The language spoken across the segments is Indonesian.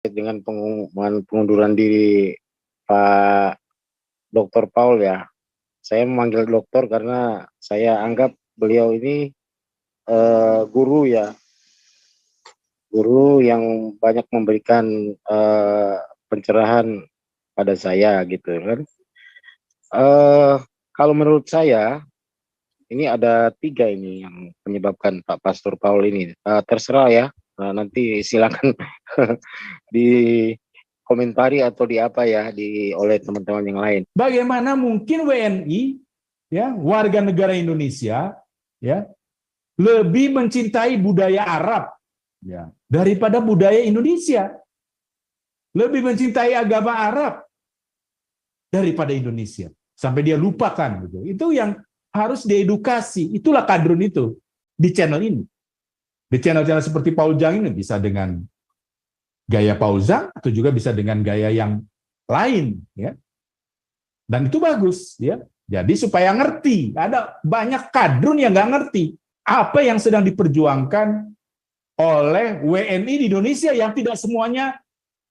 dengan pengumuman pengunduran diri Pak Dr. Paul ya. Saya memanggil dokter karena saya anggap beliau ini guru ya, guru yang banyak memberikan pencerahan pada saya gitu kan. Kalau menurut saya ini ada 3 ini yang menyebabkan Pak Pastor Paul ini. Terserah ya, nanti silakan dikomentari atau di apa ya oleh teman-teman yang lain. Bagaimana mungkin WNI, ya, warga negara Indonesia, ya, lebih mencintai budaya Arab, ya, daripada budaya Indonesia, lebih mencintai agama Arab daripada Indonesia, sampai dia lupakan gitu. Itu yang harus diedukasi. Itulah kadrun itu di channel ini. Di channel-channel seperti Paul Zhang ini bisa dengan gaya Paul Zhang atau juga bisa dengan gaya yang lain, ya. Dan itu bagus, ya. Jadi supaya ngerti, ada banyak kadrun yang nggak ngerti apa yang sedang diperjuangkan oleh WNI di Indonesia yang tidak semuanya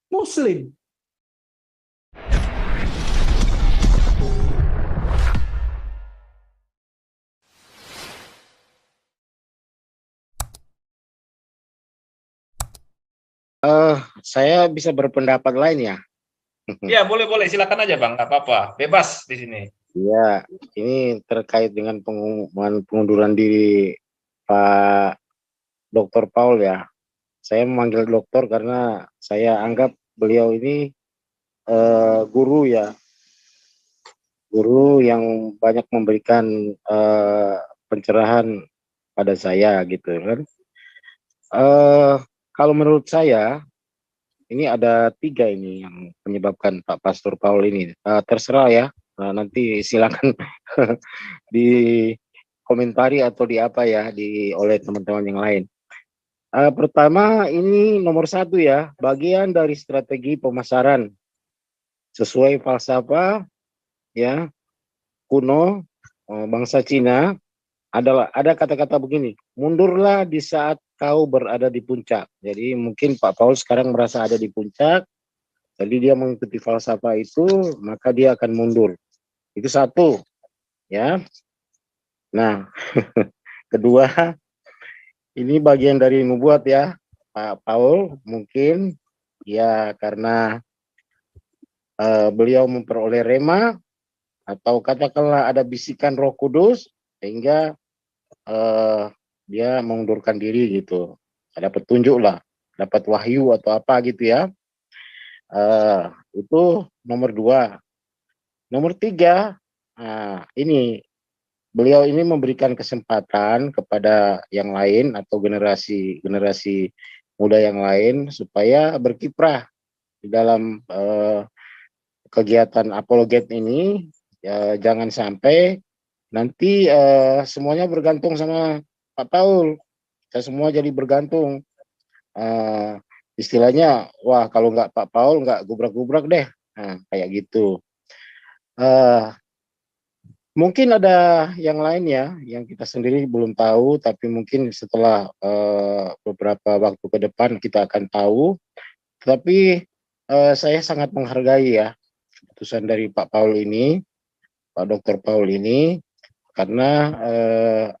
Muslim. Saya bisa berpendapat lain ya. Ya, boleh, silakan aja Bang, nggak apa-apa, bebas di sini. Ya, ini terkait dengan pengumuman pengunduran diri Pak Dr. Paul ya. Saya memanggil dokter karena saya anggap beliau ini guru ya, guru yang banyak memberikan pencerahan pada saya gitu kan. Kalau menurut saya ini ada 3 ini yang menyebabkan Pak Pastor Paul ini. Terserah ya, nanti silakan dikomentari atau di apa ya oleh teman-teman yang lain. Pertama ini nomor 1 ya, bagian dari strategi pemasaran sesuai falsafah ya kuno bangsa Cina. Ada kata-kata begini, mundurlah di saat kau berada di puncak. Jadi mungkin Pak Paul sekarang merasa ada di puncak, jadi dia mengikuti falsafah itu, maka dia akan mundur. Itu 1 ya. Nah, kedua, ini bagian dari nubuat ya, Pak Paul mungkin ya karena beliau memperoleh rema atau katakanlah ada bisikan Roh Kudus sehingga dia mengundurkan diri gitu. Ada petunjuk lah, dapat wahyu atau apa gitu ya. Itu nomor 2. Nomor 3, ini beliau ini memberikan kesempatan kepada yang lain atau generasi muda yang lain supaya berkiprah di dalam kegiatan apologet ini. Jangan sampai nanti semuanya bergantung sama Pak Paul. Kita semua jadi bergantung. Istilahnya, wah kalau nggak Pak Paul nggak gubrak-gubrak deh. Nah, kayak gitu. Mungkin ada yang lain ya, yang kita sendiri belum tahu, tapi mungkin setelah beberapa waktu ke depan kita akan tahu. Tapi saya sangat menghargai ya keputusan dari Pak Paul ini, Pak Dr. Paul ini, karena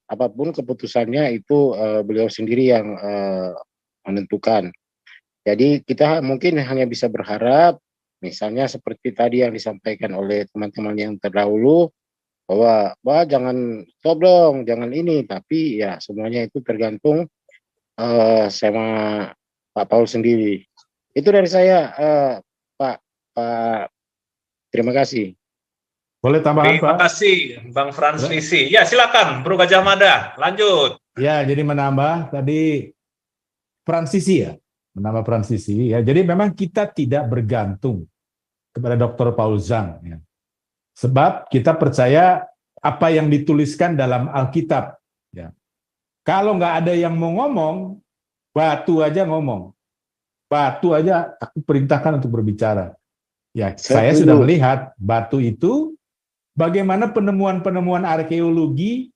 apapun keputusannya itu beliau sendiri yang menentukan. Jadi kita mungkin hanya bisa berharap, misalnya seperti tadi yang disampaikan oleh teman-teman yang terdahulu, bahwa wah jangan stop dong, jangan ini, tapi ya semuanya itu tergantung sama Pak Paul sendiri. Itu dari saya, Pak. Terima kasih. Boleh tambahan, Pak? Terima kasih, Bang Fransvisi. Ya, silakan, Bro Gajah Mada, lanjut. Ya, jadi menambah tadi transisi ya, menambah transisi ya. Jadi memang kita tidak bergantung kepada Dr. Paul Zhang ya. Sebab kita percaya apa yang dituliskan dalam Alkitab ya. Kalau nggak ada yang mau ngomong, batu aja ngomong. Batu aja aku perintahkan untuk berbicara. Ya, saya sudah melihat batu itu bagaimana penemuan-penemuan arkeologi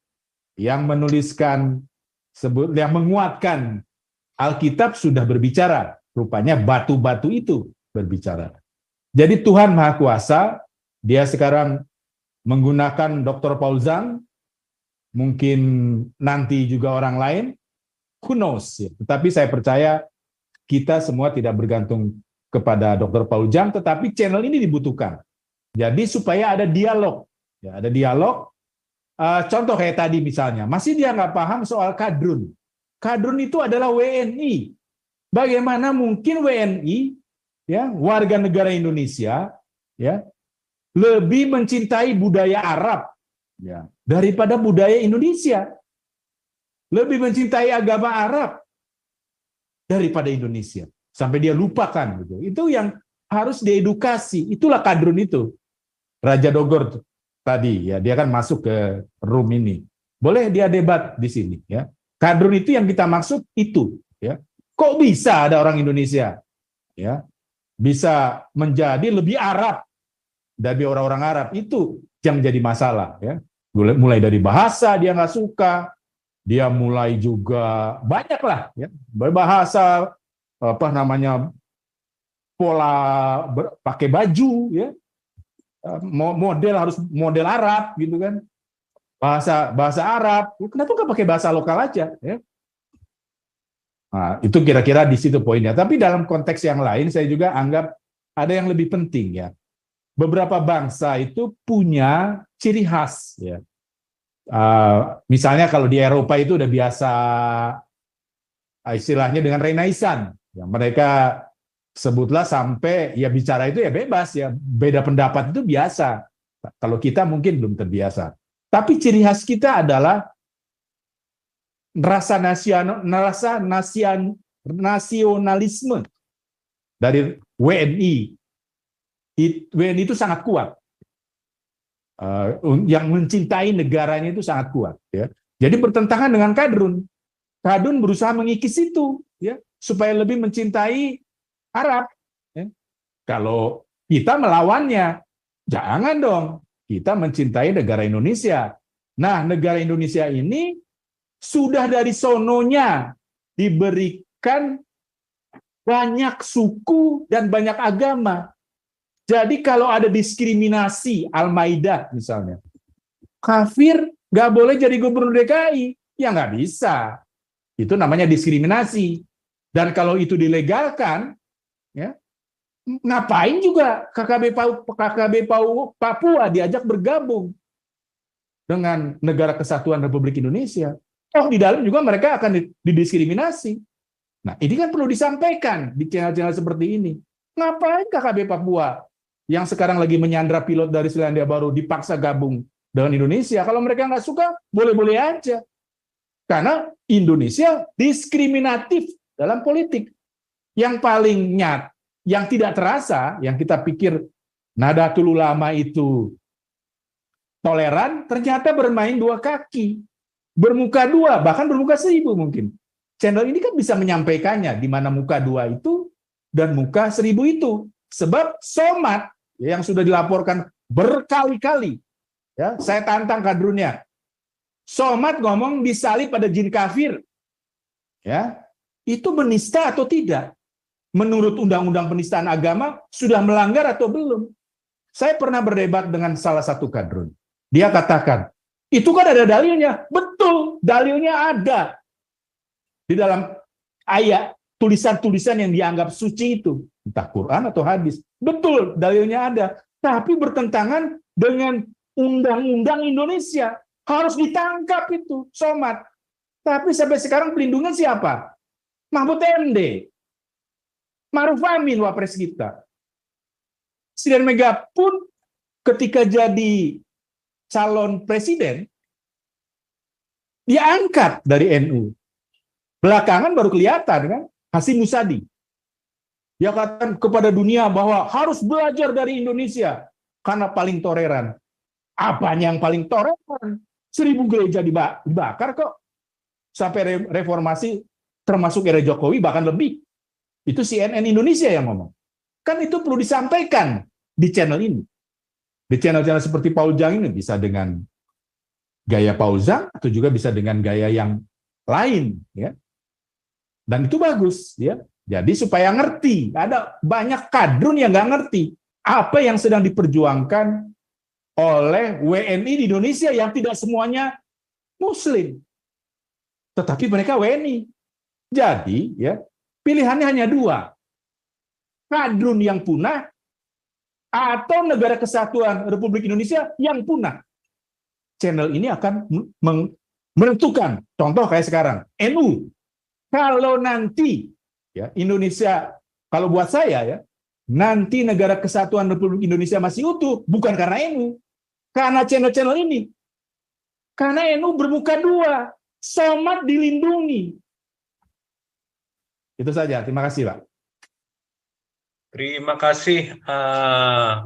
yang menuliskan yang menguatkan Alkitab sudah berbicara rupanya batu-batu itu berbicara. Jadi Tuhan Maha Kuasa, dia sekarang menggunakan Dr. Paul Zhang, mungkin nanti juga orang lain, who knows. Ya. Tetapi saya percaya kita semua tidak bergantung kepada Dr. Paul Zhang, tetapi channel ini dibutuhkan. Jadi supaya ada dialog. Ya, ada dialog. Contoh kayak tadi misalnya, masih dia nggak paham soal kadrun. Kadrun itu adalah WNI. Bagaimana mungkin WNI, ya, warga negara Indonesia, ya, lebih mencintai budaya Arab, ya, daripada budaya Indonesia, lebih mencintai agama Arab daripada Indonesia, sampai dia lupakan gitu. Itu yang harus diedukasi. Itulah kadrun itu. Raja Dogor tadi, ya, dia kan masuk ke room ini. Boleh dia debat di sini, ya. Kadrun itu yang kita maksud itu, ya. Kok bisa ada orang Indonesia, ya, bisa menjadi lebih Arab dari orang-orang Arab? Itu yang jadi masalah, ya. Mulai dari bahasa dia nggak suka, dia mulai juga banyak lah, ya, berbahasa apa namanya, pola pakai baju, ya, model harus model Arab gitu kan, bahasa Arab. Kenapa nggak pakai bahasa lokal aja, ya? Nah, itu kira-kira di situ poinnya. Tapi dalam konteks yang lain saya juga anggap ada yang lebih penting, ya. Beberapa bangsa itu punya ciri khas, ya. Misalnya kalau di Eropa itu udah biasa istilahnya dengan Renaissance, ya, mereka sebutlah sampai ya bicara itu ya bebas, ya, beda pendapat itu biasa. Kalau kita mungkin belum terbiasa. Tapi ciri khas kita adalah rasa nasionalisme dari WNI. WNI itu sangat kuat. Yang mencintai negaranya itu sangat kuat, ya. Jadi bertentangan dengan kadrun. Kadrun berusaha mengikis itu, ya, supaya lebih mencintai Arab, ya. Kalau kita melawannya, jangan dong. Kita mencintai negara Indonesia. Nah, negara Indonesia ini sudah dari sononya diberikan banyak suku dan banyak agama. Jadi kalau ada diskriminasi, Al-Maidah misalnya, kafir nggak boleh jadi gubernur DKI, ya nggak bisa. Itu namanya diskriminasi. Dan kalau itu dilegalkan, ya, ngapain juga KKB Papua diajak bergabung dengan Negara Kesatuan Republik Indonesia? Oh, di dalam juga mereka akan didiskriminasi. Nah, ini kan perlu disampaikan di channel-channel seperti ini. Ngapain KKB Papua yang sekarang lagi menyandra pilot dari Selandia Baru dipaksa gabung dengan Indonesia? Kalau mereka nggak suka, boleh-boleh aja. Karena Indonesia diskriminatif dalam politik. Yang paling nyat, yang tidak terasa, yang kita pikir Nahdlatul Ulama itu toleran, ternyata bermain dua kaki. Bermuka dua, bahkan bermuka 1000 mungkin. Channel ini kan bisa menyampaikannya di mana muka 2 itu dan muka 1000 itu. Sebab Somad yang sudah dilaporkan berkali-kali, ya, saya tantang kadrunnya. Somad ngomong disalib pada jin kafir. Ya, itu menista atau tidak? Menurut Undang-Undang Penistaan Agama sudah melanggar atau belum? Saya pernah berdebat dengan salah satu kadrun. Dia katakan, itu kan ada dalilnya. Betul, dalilnya ada. Di dalam ayat, tulisan-tulisan yang dianggap suci itu. Entah Quran atau hadis. Betul, dalilnya ada. Tapi bertentangan dengan Undang-Undang Indonesia. Harus ditangkap itu, Somad. Tapi sampai sekarang pelindungan siapa? Mahfud MD. Ma'ruf Amin, wapres kita. Presiden Mega pun ketika jadi calon presiden, dia angkat dari NU. Belakangan baru kelihatan kan, Hasyim Musadi. Dia katakan kepada dunia bahwa harus belajar dari Indonesia karena paling toleran. Apanya yang paling toleran? 1000 gereja dibakar kok. Sampai reformasi termasuk era Jokowi bahkan lebih. Itu CNN Indonesia yang ngomong. Kan itu perlu disampaikan di channel ini. Di channel-channel seperti Paul Zhang ini bisa dengan gaya Paul Zhang atau juga bisa dengan gaya yang lain, ya. Dan itu bagus, ya. Jadi supaya ngerti, ada banyak kadrun yang nggak ngerti apa yang sedang diperjuangkan oleh WNI di Indonesia yang tidak semuanya Muslim, tetapi mereka WNI. Jadi ya pilihannya hanya dua, kadrun yang punah atau Negara Kesatuan Republik Indonesia yang punah. Channel ini akan menentukan. Contoh kayak sekarang, NU. Kalau nanti ya Indonesia, kalau buat saya ya, nanti Negara Kesatuan Republik Indonesia masih utuh, bukan karena NU, karena channel-channel ini. Karena NU bermuka dua, Somad dilindungi. Itu saja, terima kasih Pak. Terima kasih,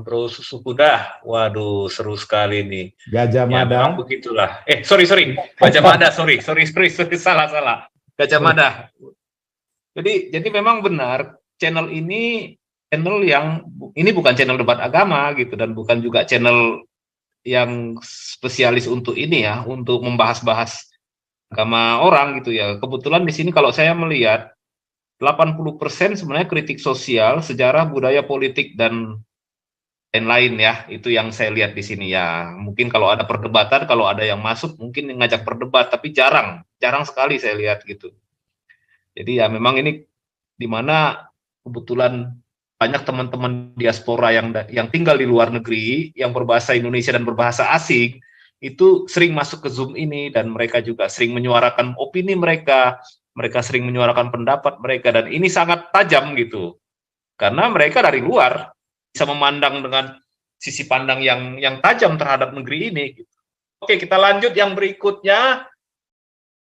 Bro Susu Kuda. Waduh, seru sekali nih. Gajah Ya, Mada. memang begitulah. Sorry. Gajah Mada, sorry. Salah. Gajah Mada. Jadi memang benar, channel ini channel yang, ini bukan channel debat agama gitu, dan bukan juga channel yang spesialis untuk ini ya, untuk membahas-bahas agama orang gitu ya. Kebetulan di sini kalau saya melihat 80% sebenarnya kritik sosial, sejarah, budaya, politik, dan lain-lain ya. Itu yang saya lihat di sini ya. Mungkin kalau ada perdebatan, kalau ada yang masuk mungkin ngajak berdebat, tapi jarang sekali saya lihat gitu. Jadi ya memang ini dimana kebetulan banyak teman-teman diaspora yang tinggal di luar negeri, yang berbahasa Indonesia dan berbahasa asing, itu sering masuk ke Zoom ini, dan mereka juga sering menyuarakan opini mereka sering menyuarakan pendapat mereka, dan ini sangat tajam gitu, karena mereka dari luar bisa memandang dengan sisi pandang yang tajam terhadap negeri ini. Oke, kita lanjut yang berikutnya.